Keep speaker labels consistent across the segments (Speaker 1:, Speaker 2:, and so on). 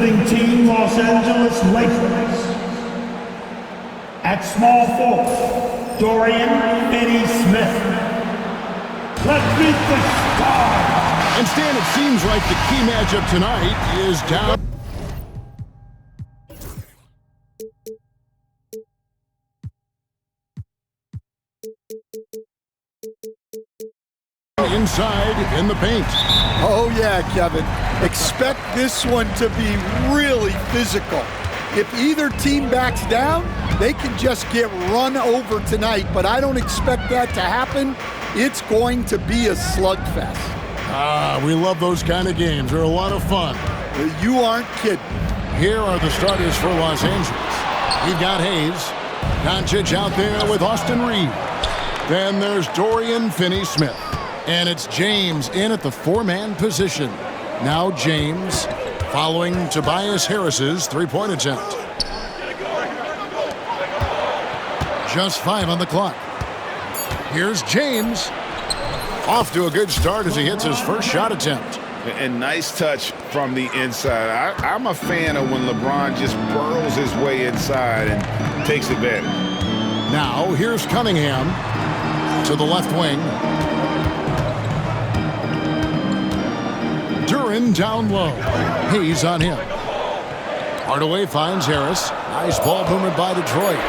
Speaker 1: Visiting team, Los Angeles Lakers. At small forward, Dorian Finney-Smith. Let's meet the star.
Speaker 2: And Stan, it seems like the key matchup tonight is down. Inside in the paint.
Speaker 3: Oh yeah, Kevin. Expect this one to be really physical. If either team backs down, they can just get run over tonight, but I don't expect that to happen. It's going to be a slugfest.
Speaker 2: We love those kind of games. They're a lot of fun.
Speaker 3: You aren't kidding.
Speaker 2: Here are the starters for Los Angeles. We've got Hayes. Doncic out there with Austin Reeves. Then there's Dorian Finney-Smith. And it's James in at the four-man position. Now James following Tobias Harris's three-point attempt. Just 5 on the clock. Here's James. Off to a good start as he hits his first shot attempt.
Speaker 4: And nice touch from the inside. I'm a fan of when LeBron just burrows his way inside and takes advantage.
Speaker 2: Now here's Cunningham to the left wing. Duren down low. He's on him. Hardaway finds Harris. Nice ball movement by Detroit.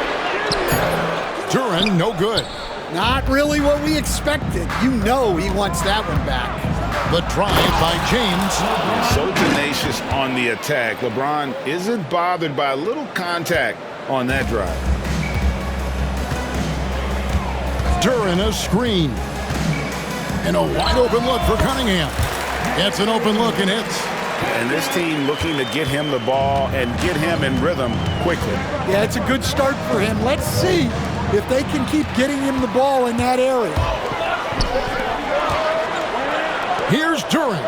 Speaker 2: Duren, no good.
Speaker 3: Not really what we expected. You know he wants that one back.
Speaker 2: The drive by James.
Speaker 4: So tenacious on the attack. LeBron isn't bothered by a little contact on that drive.
Speaker 2: Duren a screen. And a wide open look for Cunningham. It's an open look and hits.
Speaker 4: And this team looking to get him the ball and get him in rhythm quickly.
Speaker 3: Yeah, it's a good start for him. Let's see if they can keep getting him the ball in that area.
Speaker 2: Here's Duren.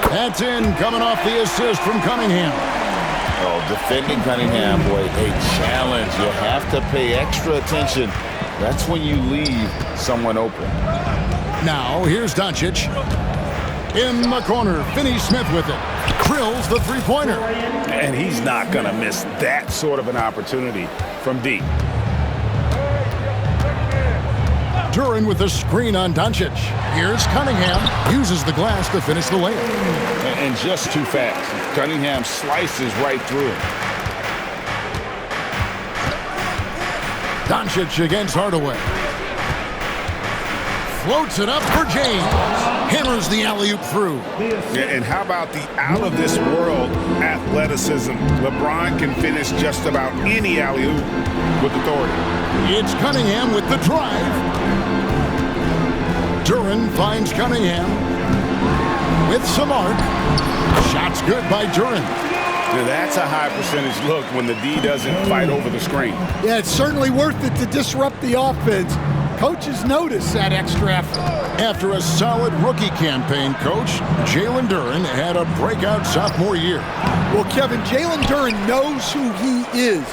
Speaker 2: That's in, coming off the assist from Cunningham.
Speaker 4: Oh, defending Cunningham, boy, a challenge. You have to pay extra attention. That's when you leave someone open.
Speaker 2: Now, here's Doncic. In the corner, Finney-Smith with it. Drills the three-pointer.
Speaker 4: And he's not going to miss that sort of an opportunity from deep.
Speaker 2: Duren with the screen on Doncic. Here's Cunningham. Uses the glass to finish the layup.
Speaker 4: And just too fast. Cunningham slices right through it.
Speaker 2: Doncic against Hardaway. Floats it up for James. Hammers the alley-oop through.
Speaker 4: Yeah, and how about the out-of-this-world athleticism? LeBron can finish just about any alley-oop with authority.
Speaker 2: It's Cunningham with the drive. Duren finds Cunningham with some arc. Shot's good by Duren.
Speaker 4: Yeah, that's a high percentage look when the D doesn't fight over the screen.
Speaker 3: Yeah, it's certainly worth it to disrupt the offense. Coaches notice that extra effort.
Speaker 2: After a solid rookie campaign, Coach, Jalen Duren had a breakout sophomore year.
Speaker 3: Well, Kevin, Jalen Duren knows who he is.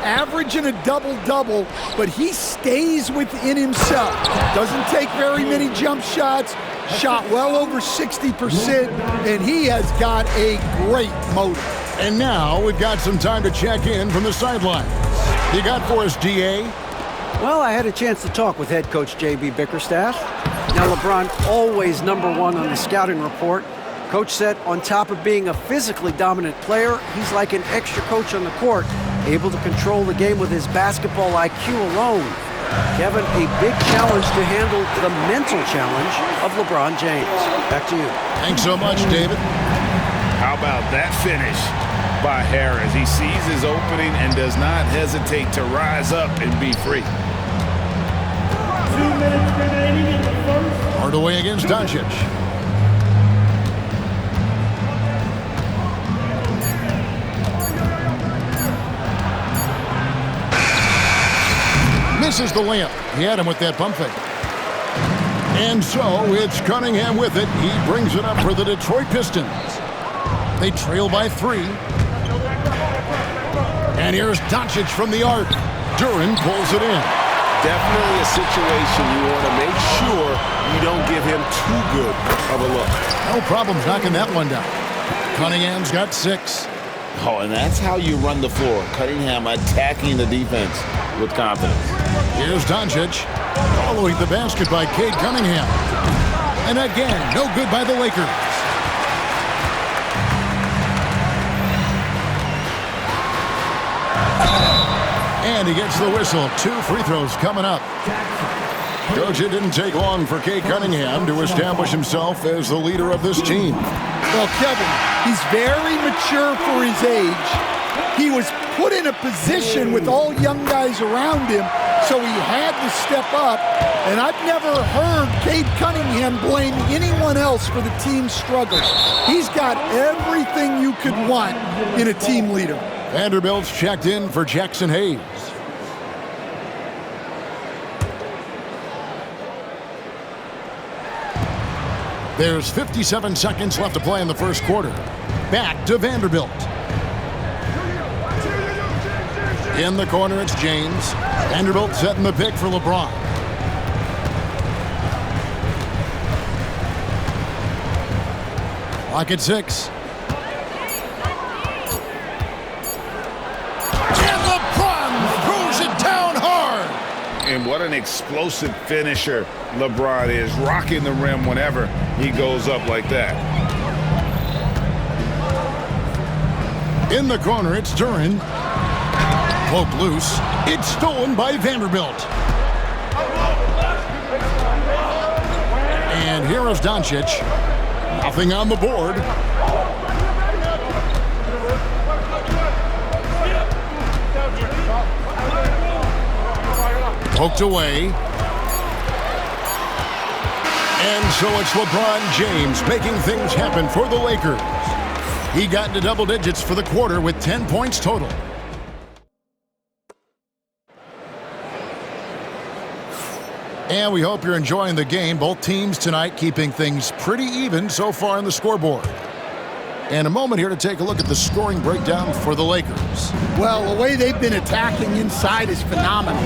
Speaker 3: Averaging a double-double, but he stays within himself. Doesn't take very many jump shots. Shot well over 60%, and he has got a great motor.
Speaker 2: And now we've got some time to check in from the sideline. You got for us, DA?
Speaker 5: Well, I had a chance to talk with head coach J.B. Bickerstaff. Now, LeBron always #1 on the scouting report. Coach said on top of being a physically dominant player, he's like an extra coach on the court, able to control the game with his basketball IQ alone. Kevin, a big challenge to handle the mental challenge of LeBron James. Back to you.
Speaker 2: Thanks so much, David.
Speaker 4: How about that finish by Harris? He sees his opening and does not hesitate to rise up and be free.
Speaker 1: 2 minutes remaining in the first.
Speaker 2: Hardaway against Doncic. Misses the layup. He had him with that pump fake. And so it's Cunningham with it. He brings it up for the Detroit Pistons. They trail by 3. And here's Doncic from the arc. Duren pulls it in.
Speaker 4: Definitely a situation you want to make sure you don't give him too good of a look.
Speaker 2: No problems knocking that one down. Cunningham's got 6.
Speaker 4: Oh, and that's how you run the floor. Cunningham attacking the defense with confidence.
Speaker 2: Here's Doncic. Following the basket by Cade Cunningham. And again, no good by the Lakers. And he gets the whistle. 2 free throws coming up. Coach, it didn't take long for Cade Cunningham to establish himself as the leader of this team.
Speaker 3: Well, Kevin, he's very mature for his age. He was put in a position with all young guys around him, so he had to step up. And I've never heard Cade Cunningham blame anyone else for the team's struggles. He's got everything you could want in a team leader.
Speaker 2: Vanderbilt's checked in for Jackson Hayes. There's 57 seconds left to play in the first quarter. Back to Vanderbilt. In the corner, it's James. Vanderbilt setting the pick for LeBron. Clock at 6. And LeBron throws it down hard.
Speaker 4: And what an explosive finisher LeBron is, rocking the rim whenever he goes up like that.
Speaker 2: In the corner, it's Duren. Poke loose. It's stolen by Vanderbilt. And here is Doncic. Nothing on the board. Poked away. And so it's LeBron James making things happen for the Lakers. He got into double digits for the quarter with 10 points total. And we hope you're enjoying the game. Both teams tonight keeping things pretty even so far on the scoreboard. And a moment here to take a look at the scoring breakdown for the Lakers.
Speaker 3: Well, the way they've been attacking inside is phenomenal.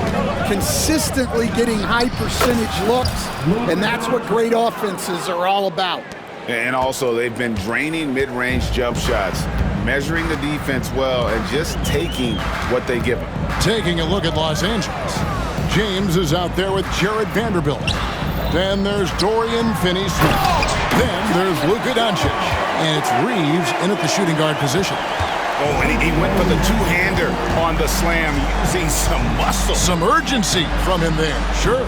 Speaker 3: Consistently getting high percentage looks, and that's what great offenses are all about.
Speaker 4: And also, they've been draining mid-range jump shots, measuring the defense well, and just taking what they give them.
Speaker 2: Taking a look at Los Angeles. James is out there with Jared Vanderbilt. Then there's Dorian Finney-Smith. Then there's Luka Doncic. And it's Reeves in at the shooting guard position.
Speaker 4: Oh, and he went for the two-hander on the slam, using some muscle.
Speaker 2: Some urgency from him there, sure.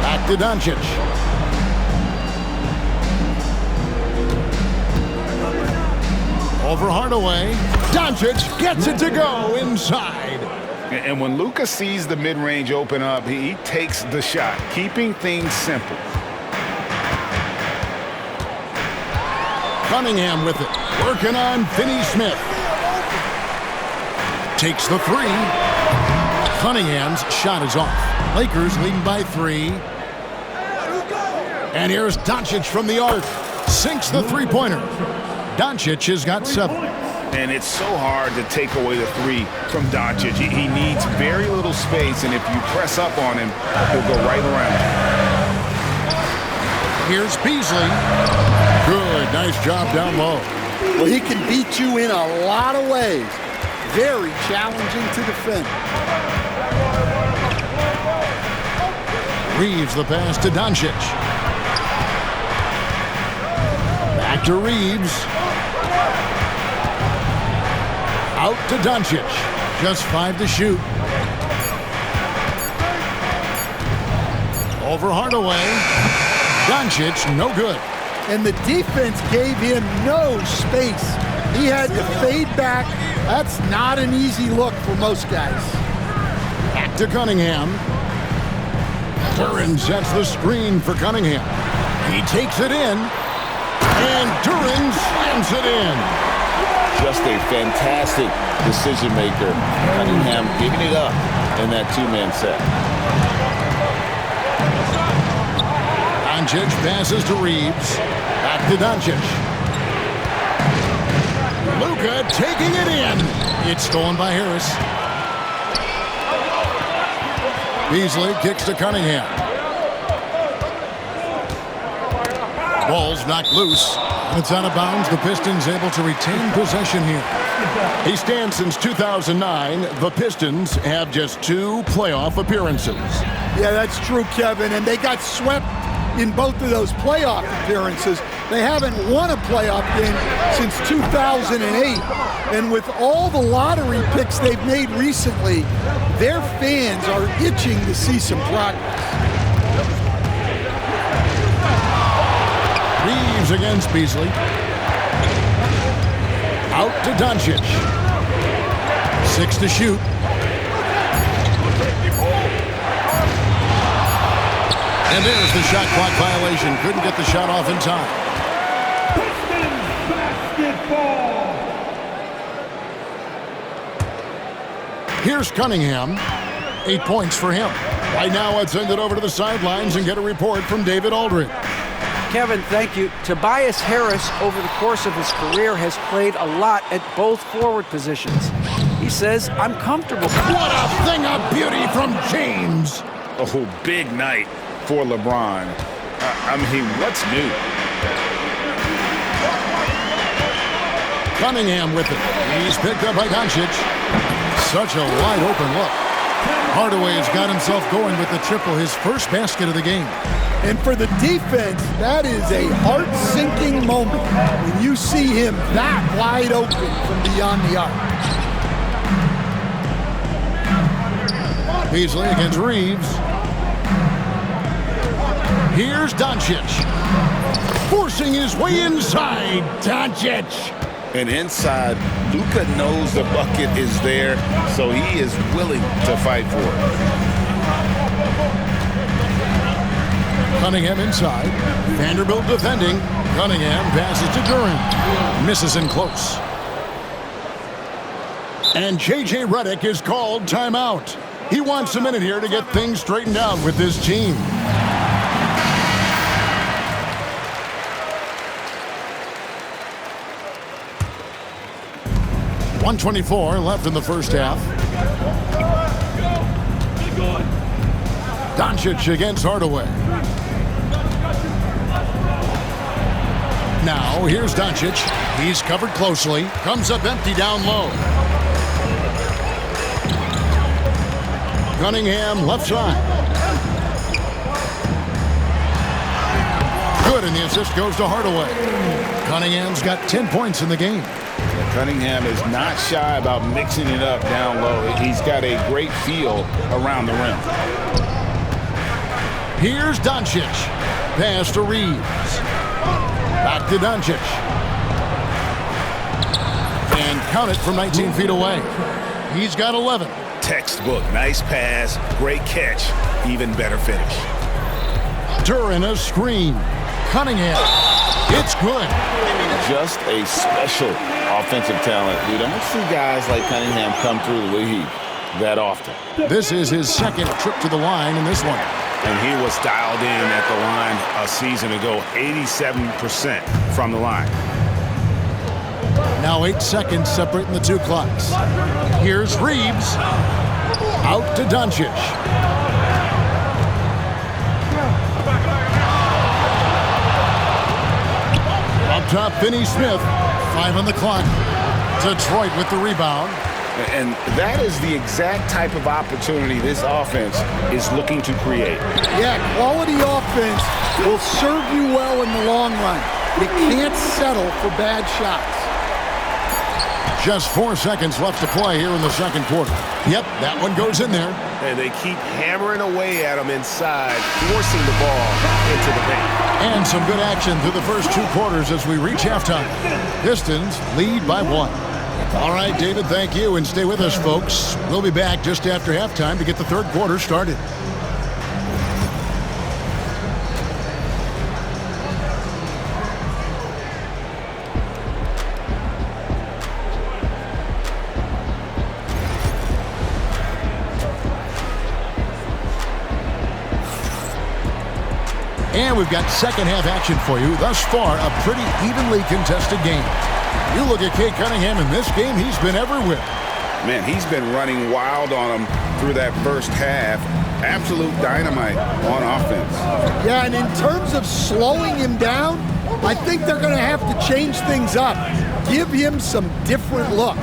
Speaker 2: Back to Doncic. Over Hardaway. Doncic gets it to go inside.
Speaker 4: And when Luka sees the mid-range open up, he takes the shot, keeping things simple.
Speaker 2: Cunningham with it, working on Finney-Smith. Takes the 3. Cunningham's shot is off. Lakers leading by 3. And here's Doncic from the arc. Sinks the three-pointer. Doncic has got 7.
Speaker 4: And it's so hard to take away the 3 from Doncic. He needs very little space, and if you press up on him, he'll go right around.
Speaker 2: Here's Beasley. Good, nice job down low.
Speaker 3: Well, he can beat you in a lot of ways. Very challenging to defend.
Speaker 2: Reeves the pass to Doncic. Back to Reeves. Out to Doncic. Just 5 to shoot. Over Hardaway. Doncic, no good.
Speaker 3: And the defense gave him no space. He had to fade back. That's not an easy look for most guys.
Speaker 2: Back to Cunningham. Duren sets the screen for Cunningham. He takes it in. And Duren slams it in.
Speaker 4: Just a fantastic decision maker. Cunningham giving it up in that two-man set.
Speaker 2: Doncic passes to Reeves. Back to Doncic. Luka taking it in. It's stolen by Harris. Beasley kicks to Cunningham. Ball's knocked loose. It's out of bounds. The Pistons able to retain possession here. He stands since 2009. The Pistons have just 2 playoff appearances.
Speaker 3: Yeah, that's true, Kevin. And they got swept in both of those playoff appearances. They haven't won a playoff game since 2008. And with all the lottery picks they've made recently, their fans are itching to see some progress.
Speaker 2: Reeves against Beasley. Out to Doncic. 6 to shoot. And there's the shot clock violation. Couldn't get the shot off in time.
Speaker 1: Pistons basketball.
Speaker 2: Here's Cunningham. 8 points for him. Right now, let's send it over to the sidelines and get a report from David Aldridge.
Speaker 5: Kevin, thank you. Tobias Harris, over the course of his career, has played a lot at both forward positions. He says, I'm comfortable.
Speaker 2: What a thing of beauty from James.
Speaker 4: Oh, big night for LeBron. I mean, what's new?
Speaker 2: Cunningham with it. He's picked up by Doncic. Such a wide open look. Hardaway's got himself going with the triple, his first basket of the game.
Speaker 3: And for the defense, that is a heart-sinking moment when you see him that wide open from beyond the arc.
Speaker 2: Beasley against Reeves. Here's Doncic. Forcing his way inside. Doncic.
Speaker 4: And inside, Luka knows the bucket is there, so he is willing to fight for it.
Speaker 2: Cunningham inside. Vanderbilt defending. Cunningham passes to Duran. Misses in close. And J.J. Redick is called timeout. He wants a minute here to get things straightened out with this team. .124 left in the first half. Doncic against Hardaway. Now, here's Doncic. He's covered closely. Comes up empty down low. Cunningham left side. Good, and the assist goes to Hardaway. Cunningham's got 10 points in the game.
Speaker 4: Cunningham is not shy about mixing it up down low. He's got a great feel around the rim.
Speaker 2: Here's Doncic. Pass to Reeves. Back to Doncic. And count it from 19 feet away. He's got 11.
Speaker 4: Textbook. Nice pass. Great catch. Even better finish.
Speaker 2: Duran a screen. Cunningham. It's good.
Speaker 4: Just a special offensive talent, dude. I don't see guys like Cunningham come through the league that often.
Speaker 2: This is his second trip to the line in this one.
Speaker 4: And he was dialed in at the line a season ago, 87% from the line.
Speaker 2: Now 8 seconds separating the two clocks. Here's Reeves. Out to Doncic. Up top, Finney Smith. 5 on the clock. Detroit with the rebound.
Speaker 4: And that is the exact type of opportunity this offense is looking to create.
Speaker 3: Yeah, quality offense will serve you well in the long run. You can't settle for bad shots.
Speaker 2: Just 4 seconds left to play here in the second quarter. Yep, that one goes in there.
Speaker 6: And they keep hammering away at him inside, forcing the ball into the paint.
Speaker 2: And some good action through the first 2 quarters as we reach halftime. Pistons lead by 1. All right, David, thank you, and stay with us, folks. We'll be back just after halftime to get the third quarter started. And we've got second half action for you. Thus far, a pretty evenly contested game. You look at Cade Cunningham in this game, he's been everywhere.
Speaker 4: Man, he's been running wild on him through that first half. Absolute dynamite on offense.
Speaker 3: Yeah, and in terms of slowing him down, I think they're going to have to change things up. Give him some different looks.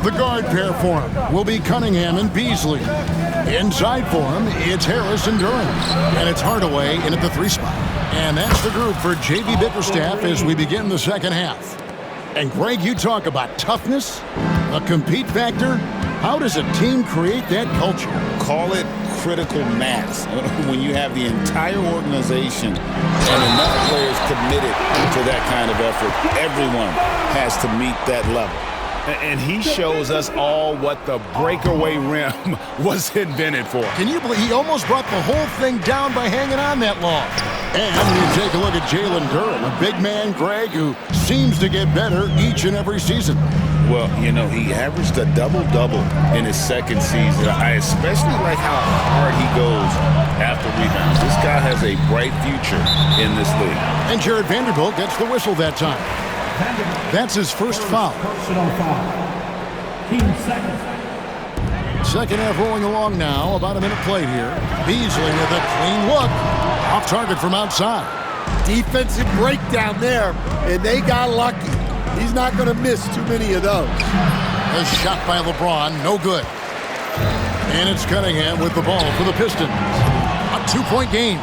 Speaker 2: The guard pair for him will be Cunningham and Beasley. Inside for him, it's Harris and Duran. And it's Hardaway in at the 3 spot. And that's the group for J.B. Bickerstaff as we begin the second half. And Greg, you talk about toughness, a compete factor. How does a team create that culture?
Speaker 4: Call it critical mass. When you have the entire organization and enough players committed to that kind of effort, everyone has to meet that level.
Speaker 6: And he shows us all what the breakaway rim was invented for.
Speaker 2: Can you believe he almost brought the whole thing down by hanging on that long? And you take a look at Jalen Duran, a big man, Greg, who seems to get better each and every season.
Speaker 4: Well, you know, he averaged a double-double in his second season. I especially like how hard he goes after rebounds. This guy has a bright future in this league.
Speaker 2: And Jared Vanderbilt gets the whistle that time. That's his first foul.
Speaker 1: Personal foul. Team second.
Speaker 2: Second half rolling along now. About a minute played here. Beasley with a clean look. Off target from outside.
Speaker 3: Defensive breakdown there, and they got lucky. He's not going to miss too many of those.
Speaker 2: A shot by LeBron, no good. And it's Cunningham with the ball for the Pistons. A 2-point game.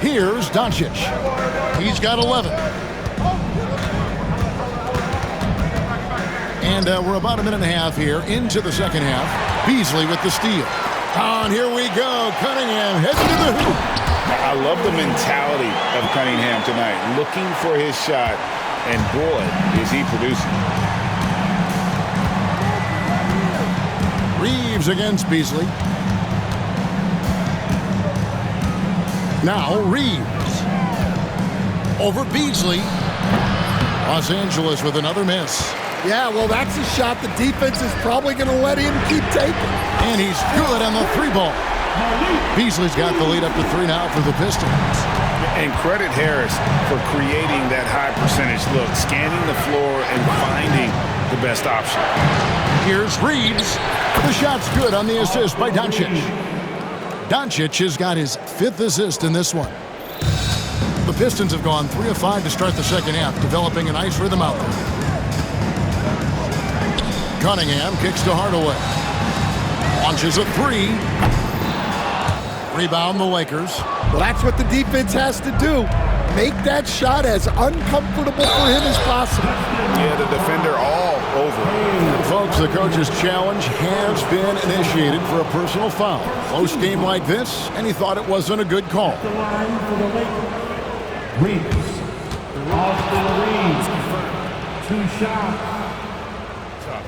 Speaker 2: Here's Doncic. He's got 11. And we're about a minute and a half here into the second half. Beasley with the steal. And here we go. Cunningham heading to the hoop.
Speaker 4: I love the mentality of Cunningham tonight, looking for his shot, and boy, is he producing.
Speaker 2: Reeves against Beasley. Now Reeves. Over Beasley. Los Angeles with another miss.
Speaker 3: Yeah, well, that's a shot the defense is probably going to let him keep taking.
Speaker 2: And he's good on the 3-ball. Beasley's got the lead up to 3 now for the Pistons.
Speaker 6: And credit Harris for creating that high percentage look, scanning the floor and finding the best option.
Speaker 2: Here's Reeves. The shot's good on the assist by Doncic. Doncic has got his 5th assist in this one. The Pistons have gone 3 of 5 to start the second half, developing a nice rhythm out there. Cunningham kicks to Hardaway. Launches a 3. Rebound the Lakers.
Speaker 3: Well, that's what the defense has to do. Make that shot as uncomfortable for him as possible.
Speaker 6: Yeah, the defender all over.
Speaker 2: Folks, the coach's challenge has been initiated for a personal foul. Close game like this, and he thought it wasn't a good call.
Speaker 1: The line for the Lakers. Reeves. Austin Reeves. 2 shots.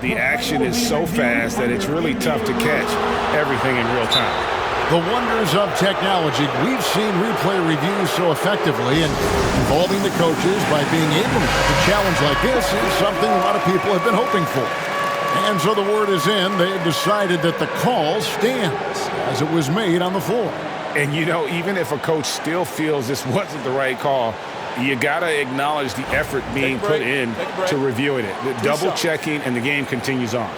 Speaker 6: The action is so fast that it's really tough to catch everything in real time.
Speaker 2: The wonders of technology. We've seen replay reviews so effectively, and involving the coaches by being able to challenge like this is something a lot of people have been hoping for. And so the word is in. They have decided that the call stands as it was made on the floor.
Speaker 6: And, you know, even if a coach still feels this wasn't the right call, you got to acknowledge the effort being put in to reviewing it. The double checking, and the game continues on.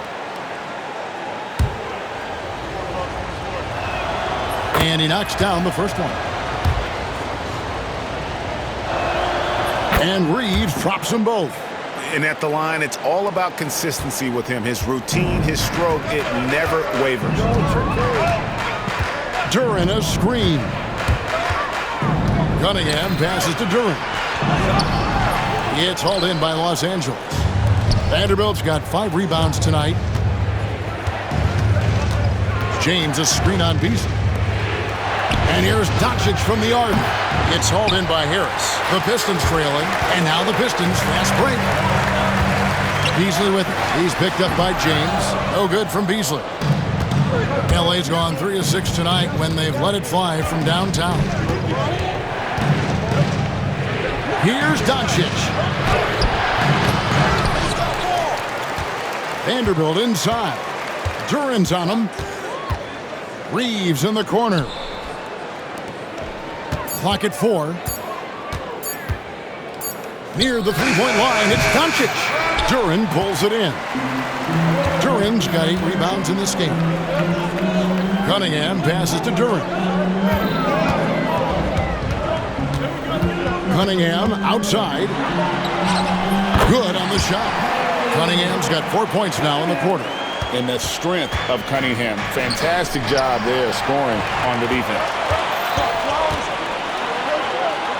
Speaker 2: And he knocks down the first one. And Reeves drops them both.
Speaker 6: And at the line, it's all about consistency with him. His routine, his stroke, it never wavers.
Speaker 2: Duran a screen. Cunningham passes to Duran. It's hauled in by Los Angeles. Vanderbilt's got 5 rebounds tonight. James a screen on Beasley. And here's Doncic from the arc. It's hauled in by Harris. The Pistons trailing, and now the Pistons fast break. Beasley with it. He's picked up by James. No good from Beasley. LA's gone 3 of 6 tonight when they've let it fly from downtown. Here's Doncic. Vanderbilt inside. Duran's on him. Reeves in the corner. Clock at 4. Near the 3-point line, it's Doncic. Duran pulls it in. Duran's got 8 rebounds in this game. Cunningham passes to Duran. Cunningham outside. Good on the shot. Cunningham's got 4 points now in the quarter.
Speaker 6: And the strength of Cunningham. Fantastic job there scoring on the defense.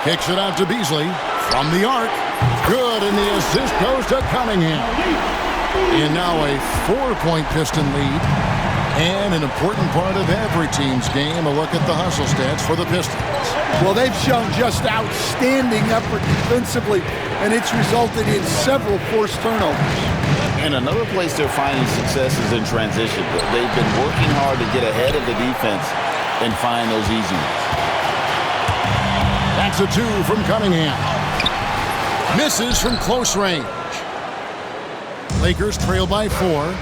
Speaker 2: Kicks it out to Beasley from the arc. Good, and the assist goes to Cunningham. And now a 4-point Piston lead. And an important part of every team's game, a look at the hustle stats for the Pistons.
Speaker 3: Well, they've shown just outstanding effort defensively, and it's resulted in several forced turnovers.
Speaker 4: And another place they're finding success is in transition. They've been working hard to get ahead of the defense and find those easy ones.
Speaker 2: That's a 2 from Cunningham. Misses from close range. Lakers trail by 4.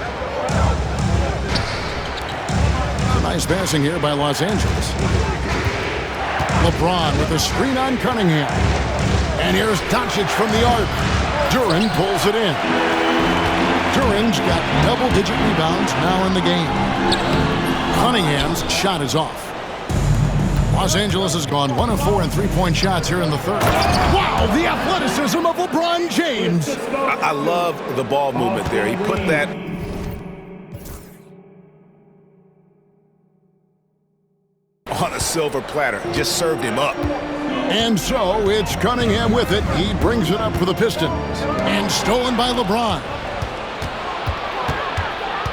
Speaker 2: Nice passing here by Los Angeles. LeBron with a screen on Cunningham. And here's Doncic from the arc. Duren pulls it in. Duren's got double-digit rebounds now in the game. Cunningham's shot is off. Los Angeles has gone 1 of 4 in three-point shots here in the third. Wow, the athleticism of LeBron James.
Speaker 4: I love the ball movement there. He put that on a silver platter. Just served him up.
Speaker 2: And so it's Cunningham with it. He brings it up for the Pistons. And stolen by LeBron.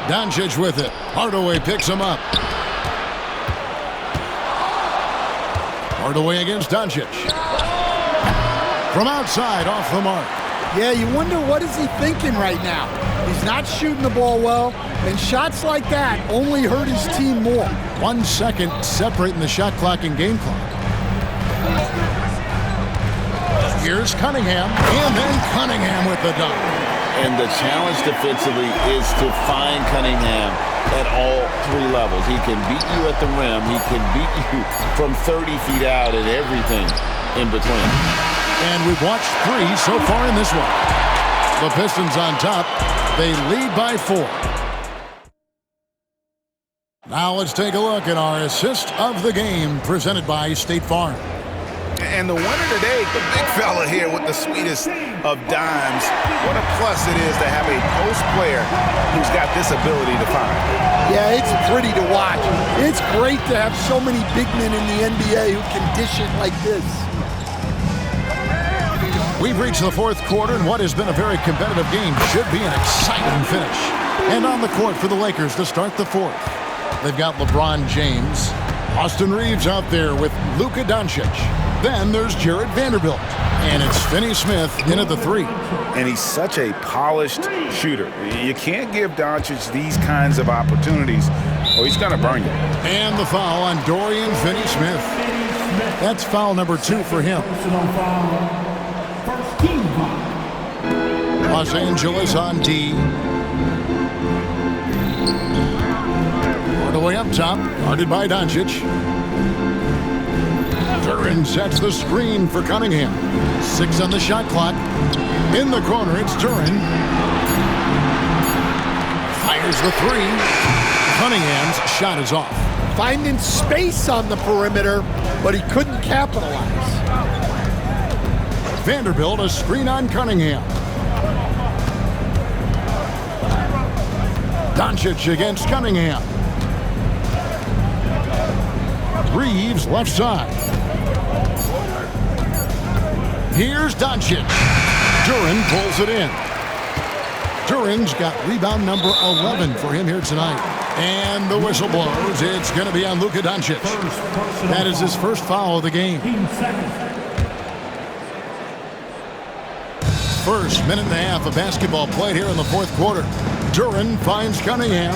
Speaker 2: Doncic with it. Hardaway picks him up. Hardaway against Doncic. From outside, off the mark.
Speaker 3: Yeah, you wonder what is he thinking right now. He's not shooting the ball well, and shots like that only hurt his team more.
Speaker 2: 1 second separating the shot clock and game clock. Here's Cunningham, and then Cunningham with the dunk.
Speaker 4: And the challenge defensively is to find Cunningham at all 3 levels. He can beat you at the rim. He can beat you from 30 feet out and everything in between.
Speaker 2: And we've watched 3 so far in this one. The Pistons on top. They lead by 4. Now let's take a look at our assist of the game presented by State Farm.
Speaker 4: And the winner today, the big fella here with the sweetest of dimes. What a plus it is to have a post player who's got this ability to find.
Speaker 3: Yeah, it's pretty to watch. It's great to have so many big men in the NBA who can dish it like this.
Speaker 2: We've reached the 4th quarter, and what has been a very competitive game should be an exciting finish. And on the court for the Lakers to start the 4th. They've got LeBron James. Austin Reeves out there with Luka Doncic. Then there's Jared Vanderbilt. And it's Finney Smith in at the 3.
Speaker 6: And he's such a polished shooter. You can't give Doncic these kinds of opportunities or he's going to burn you.
Speaker 2: And the foul on Dorian Finney-Smith. That's foul number 2 for him. Los Angeles on D. Hardaway up top, guarded by Doncic. Duren sets the screen for Cunningham. 6 on the shot clock. In the corner, it's Duren. Fires the 3. Cunningham's shot is off.
Speaker 3: Finding space on the perimeter, but he couldn't capitalize.
Speaker 2: Vanderbilt, a screen on Cunningham. Doncic against Cunningham. Reeves left side. Here's Doncic. Duren pulls it in. Duren's got rebound number 11 for him here tonight. And the whistle blows. It's going to be on Luka Doncic. That is his first foul of the game. First minute and a half of basketball played here in the 4th quarter. Duren finds Cunningham.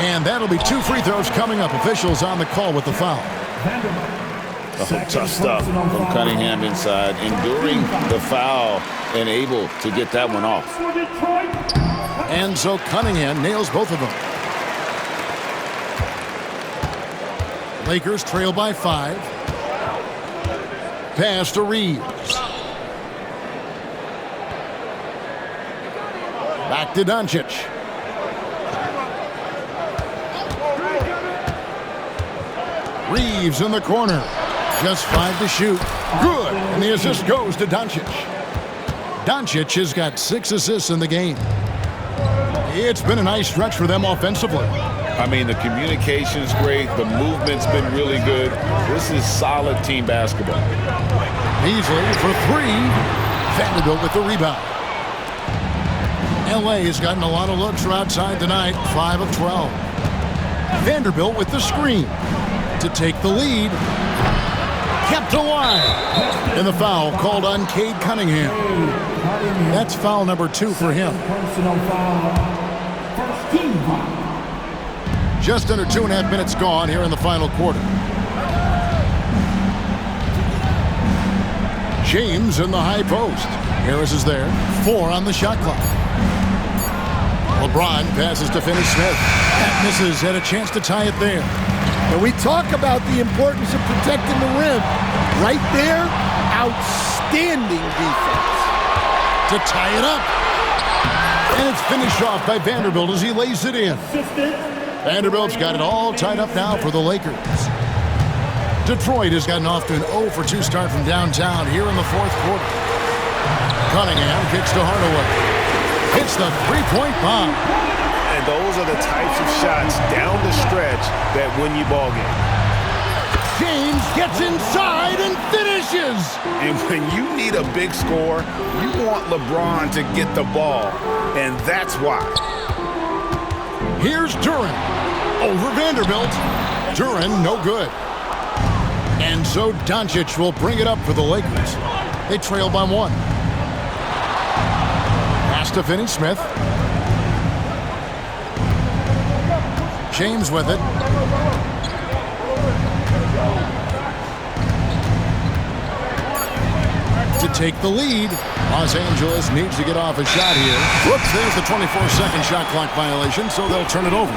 Speaker 2: And that'll be 2 free throws coming up. Officials on the call with the foul.
Speaker 4: Tough stuff from Cunningham inside, enduring the foul and able to get that one off.
Speaker 2: And so Cunningham nails both of them. Lakers trail by 5. Pass to Reeves. Back to Doncic. Reeves in the corner. Just 5 to shoot. Good. And the assist goes to Doncic. Doncic has got 6 assists in the game. It's been a nice stretch for them offensively.
Speaker 4: I mean, the communication's great. The movement's been really good. This is solid team basketball.
Speaker 2: Beasley for 3. Vanderbilt with the rebound. L.A. has gotten a lot of looks from outside tonight, 5 of 12. Vanderbilt with the screen to take the lead. Kept alive. And the foul called on Cade Cunningham. That's foul number 2 for him.
Speaker 1: Personal foul. First team foul.
Speaker 2: Just under 2.5 minutes gone here in the final quarter. James in the high post. Harris is there. 4 on the shot clock. LeBron passes to Finney-Smith. That misses. Had a chance to tie it there.
Speaker 3: And we talk about the importance of protecting the rim. Right there, outstanding defense.
Speaker 2: To tie it up. And it's finished off by Vanderbilt as he lays it in. Vanderbilt's got it all tied up now for the Lakers. Detroit has gotten off to an 0-for-2 start from downtown here in the 4th quarter. Cunningham kicks to Hardaway. Hits the three-point bomb.
Speaker 6: And those are the types of shots down the stretch that win you ball game.
Speaker 2: James gets inside and finishes.
Speaker 6: And when you need a big score, you want LeBron to get the ball. And that's why.
Speaker 2: Here's Duren over Vanderbilt. Duren, no good. And so Doncic will bring it up for the Lakers. They trail by 1. Pass to Finney-Smith. James with it. To take the lead, Los Angeles needs to get off a shot here. Whoops, there's the 24-second shot clock violation, so they'll turn it over.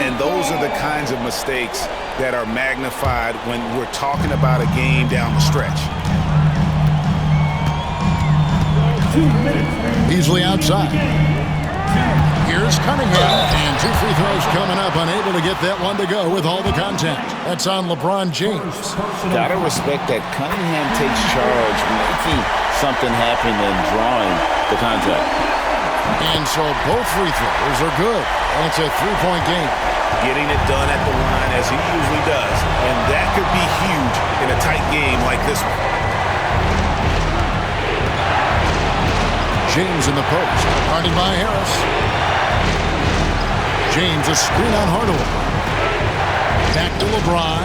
Speaker 6: And those are the kinds of mistakes that are magnified when we're talking about a game down the stretch.
Speaker 2: Beasley outside. Here's Cunningham, and 2 free throws coming up, unable to get that one to go with all the contact. That's on LeBron James.
Speaker 4: Gotta respect that Cunningham takes charge, making something happen and drawing the contact.
Speaker 2: And so both free throws are good, and it's a 3-point game.
Speaker 6: Getting it done at the line as he usually does, and that could be huge in a tight game like this one.
Speaker 2: James in the post, guarded by Harris. James a screen on Hardaway. Back to LeBron.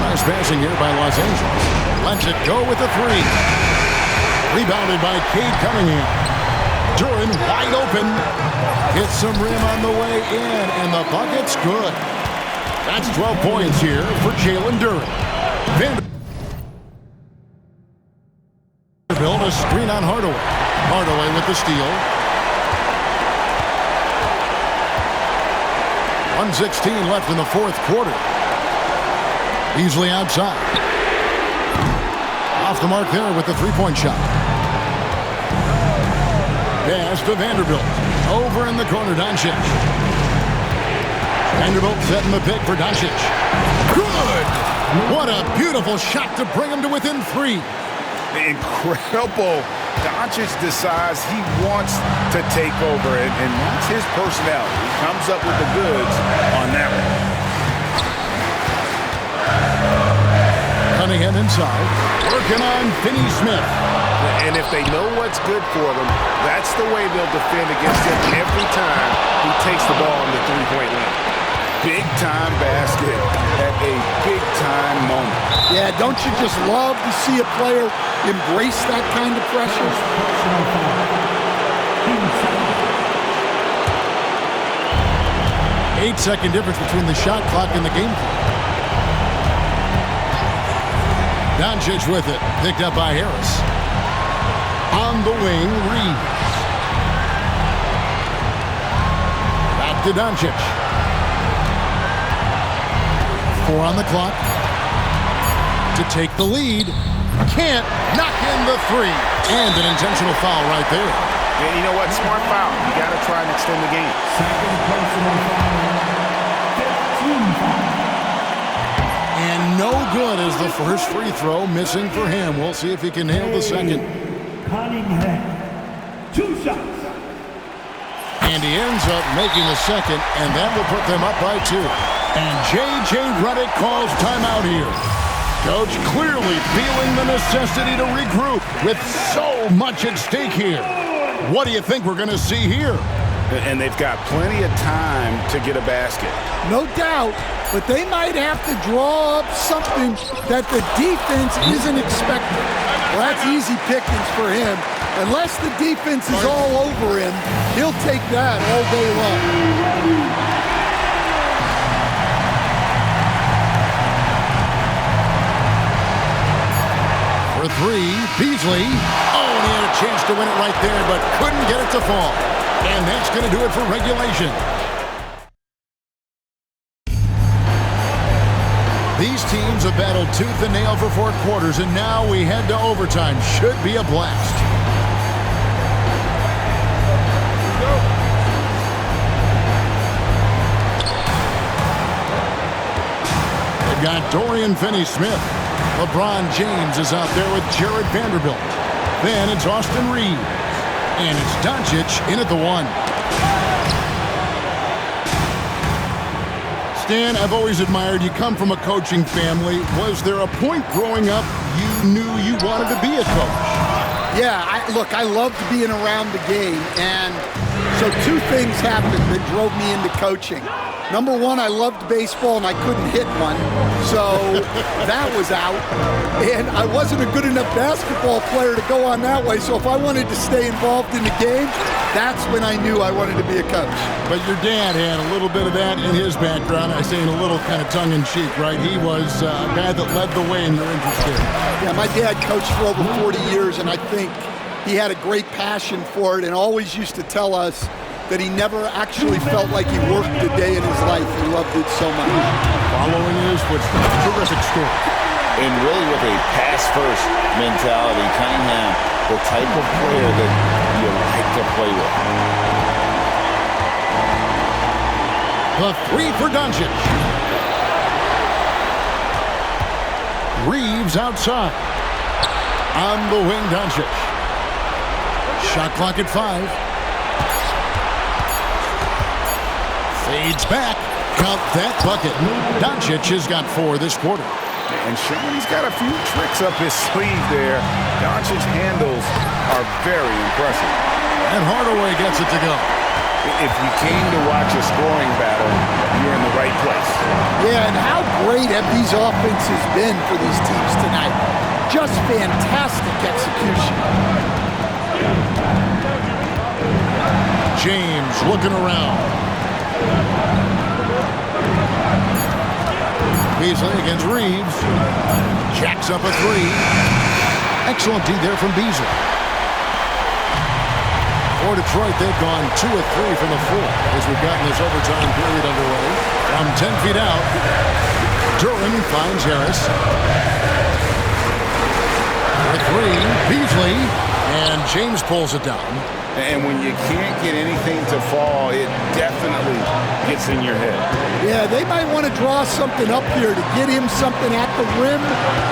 Speaker 2: Nice passing here by Los Angeles. Lets it go with the 3. Rebounded by Cade Cunningham. Duren wide open. Hits some rim on the way in, and the bucket's good. That's 12 points here for Jalen Duren. Vanderbilt a screen on Hardaway. Hardaway with the steal. 1:16 left in the 4th quarter. Beasley outside. Off the mark there with the 3-point shot. Pass to Vanderbilt. Over in the corner, Doncic. Vanderbilt setting the pick for Doncic. Good! What a beautiful shot to bring him to within 3.
Speaker 6: Incredible. Doncic decides he wants to take over, and that's his personality. He comes up with the goods on that one.
Speaker 2: Cunningham inside, working on Finney-Smith.
Speaker 6: And if they know what's good for them, that's the way they'll defend against him every time he takes the ball in the 3-point line. Big-time basket at a big-time moment.
Speaker 3: Yeah, don't you just love to see a player embrace that kind of pressure?
Speaker 2: 8-second difference between the shot clock and the game clock. Doncic with it, picked up by Harris. On the wing, Reeves. Back to Doncic. 4 on the clock. To take the lead. Can't knock in the 3. And an intentional foul right there.
Speaker 6: And you know what? Smart foul. You got to try and extend the game.
Speaker 1: Second personal foul. 15 foul.
Speaker 2: no good as the first free throw missing for him. We'll see if he can nail the second.
Speaker 1: Cunningham, 2 shots.
Speaker 2: And he ends up making the second, and that will put them up by 2. And J.J. Redick calls timeout here. Coach clearly feeling the necessity to regroup with so much at stake here. What do you think we're going to see here?
Speaker 6: And they've got plenty of time to get a basket.
Speaker 3: No doubt, but they might have to draw up something that the defense isn't expecting. Well, that's easy pickings for him. Unless the defense is all over him, he'll take that all day long.
Speaker 2: For 3, Beasley. Oh, and he had a chance to win it right there, but couldn't get it to fall. And that's going to do it for regulation. These teams have battled tooth and nail for 4 quarters, and now we head to overtime. Should be a blast. They've got Dorian Finney-Smith. LeBron James is out there with Jared Vanderbilt. Then it's Austin Reed. And it's Doncic in at the 1. Stan, I've always admired you. Come from a coaching family. Was there a point growing up you knew you wanted to be a coach?
Speaker 3: Yeah, look, I loved being around the game. And so 2 things happened that drove me into coaching. Number 1, I loved baseball and I couldn't hit one, so that was out. And I wasn't a good enough basketball player to go on that way, so if I wanted to stay involved in the game, that's when I knew I wanted to be a coach.
Speaker 2: But your dad had a little bit of that in his background. I say in a little kind of tongue-in-cheek, right? He was a guy that led the way in your interest there.
Speaker 3: Yeah, my dad coached for over 40 years, and I think he had a great passion for it and always used to tell us that he never actually felt like he worked a day in his life. He loved it so much.
Speaker 2: Following his footsteps, terrific story.
Speaker 4: And really with a pass-first mentality, Cunningham, the type of player that you like to play with.
Speaker 2: The 3 for Doncic. Reeves outside. On the wing, Doncic. Shot clock at 5. Fades back. Count that bucket. Doncic has got 4 this quarter.
Speaker 6: And showing he's got a few tricks up his sleeve there. Doncic's handles are very impressive.
Speaker 2: And Hardaway gets it to go.
Speaker 6: If you came to watch a scoring battle, you're in the right place.
Speaker 3: Yeah, and how great have these offenses been for these teams tonight? Just fantastic execution.
Speaker 2: James looking around. Beasley against Reeves. Jacks up a 3. Excellent D there from Beasley. For Detroit, they've gone 2 of 3 from the floor as we've gotten this overtime period underway. From 10 feet out, Duran finds Harris. For 3, Beasley, and James pulls it down.
Speaker 6: And when you can't get anything to fall, it definitely gets in your head.
Speaker 3: Yeah, they might want to draw something up here to get him something at the rim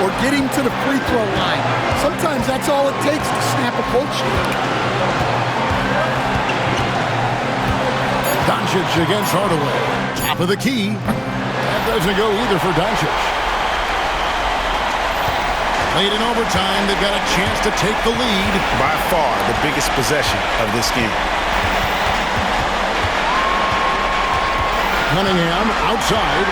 Speaker 3: or get him to the free throw line. Sometimes that's all it takes to snap a cold sheet.
Speaker 2: Doncic against Hardaway. Top of the key. That doesn't go either for Doncic. Late in overtime, they've got a chance to take the lead.
Speaker 6: By far, the biggest possession of this game.
Speaker 2: Cunningham outside.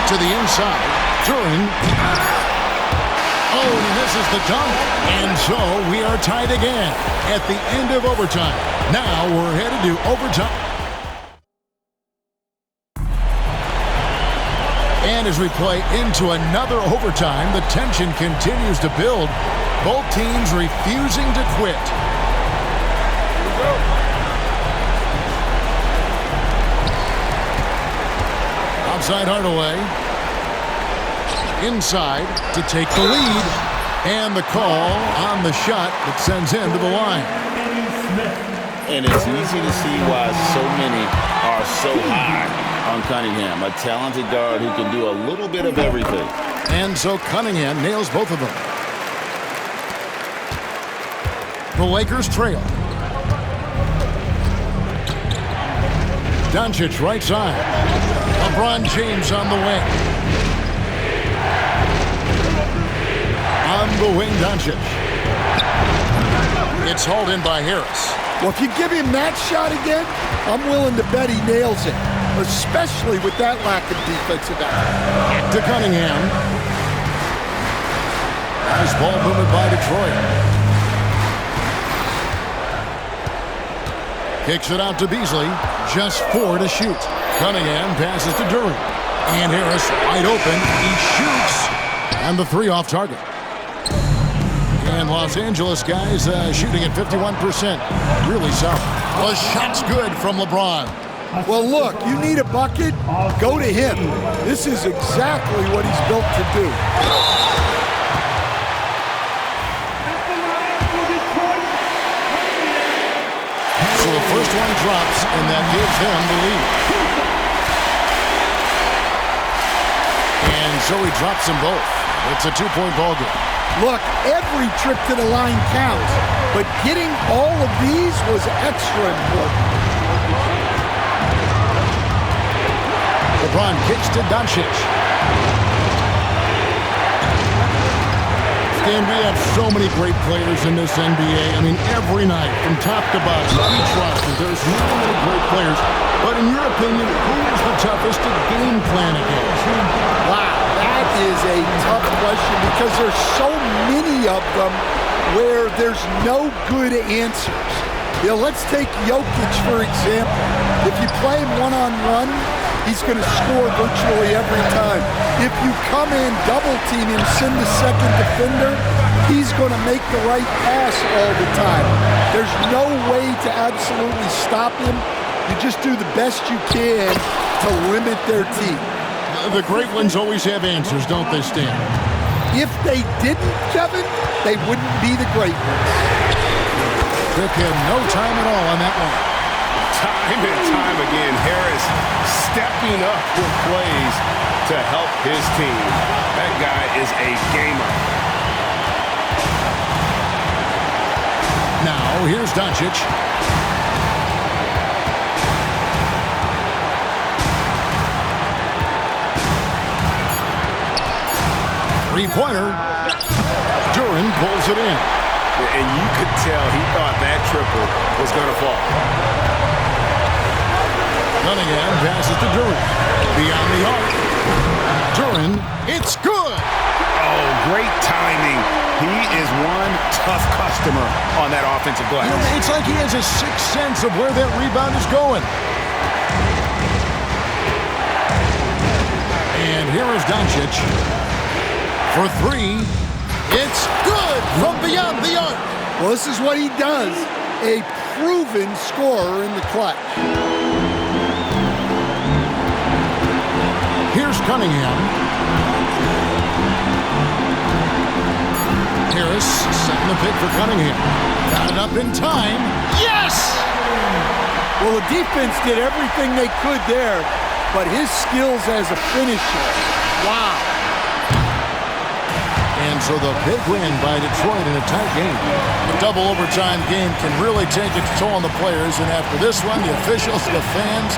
Speaker 2: To the inside. Duran. Oh, and this is the dunk. And so we are tied again at the end of overtime. Now we're headed to overtime. And as we play into another overtime, the tension continues to build. Both teams refusing to quit. Outside Hardaway. Inside to take the lead. And the call on the shot that sends him to the line.
Speaker 4: And it's easy to see why so many are so high on Cunningham, a talented guard who can do a little bit of everything.
Speaker 2: And so Cunningham nails both of them. The Lakers trail. Doncic right side. LeBron James on the wing. On the wing, Doncic. It's hauled in by Harris.
Speaker 3: Well, if you give him that shot again, I'm willing to bet he nails it, especially with that lack of defensive effort.
Speaker 2: To Cunningham. Nice ball movement by Detroit. Kicks it out to Beasley. Just 4 to shoot. Cunningham passes to Durant. And Harris wide open. He shoots. And the 3 off target. And Los Angeles guys shooting at 51%. Really solid. The shot's good from LeBron.
Speaker 3: Well, look, you need a bucket, go to him. This is exactly what he's built to do.
Speaker 2: So the first one drops, and that gives them the lead. And so he drops them both. It's a 2-point ball game.
Speaker 3: Look, every trip to the line counts, but getting all of these was extra important.
Speaker 2: LeBron kicks to Doncic. And we have so many great players in this NBA. I mean, every night, from top to bottom, each roster, there's so many great players. But in your opinion, who is the toughest to game plan against?
Speaker 3: Wow, that is a tough question because there's so many of them where there's no good answers. You know, let's take Jokic, for example. If you play him one-on-one, he's going to score virtually every time. If you come in, double team him, send the second defender, he's going to make the right pass all the time. There's no way to absolutely stop him. You just do the best you can to limit their team.
Speaker 2: The great ones always have answers, don't they, Stan?
Speaker 3: If they didn't, Kevin, they wouldn't be the great ones.
Speaker 2: Took him no time at all on that one.
Speaker 6: Time and time again, Harris stepping up with plays to help his team. That guy is a gamer.
Speaker 2: Now, here's Doncic. Three-pointer. Durant pulls it in.
Speaker 6: And you could tell he thought that triple was going to fall.
Speaker 2: Cunningham passes to Durant. Beyond the arc. Durant, it's good!
Speaker 6: Oh, great timing. He is one tough customer on that offensive glass.
Speaker 2: You know, it's like he has a sixth sense of where that rebound is going. And here is Doncic. For 3, it's good from beyond the arc.
Speaker 3: Well, this is what he does. A proven scorer in the clutch.
Speaker 2: Here's Cunningham. Harris setting the pick for Cunningham. Got it up in time. Yes!
Speaker 3: Well, the defense did everything they could there, but his skills as a finisher, wow.
Speaker 2: And so the big win by Detroit in a tight game. A double overtime game can really take its toll on the players, and after this one, the officials, the fans,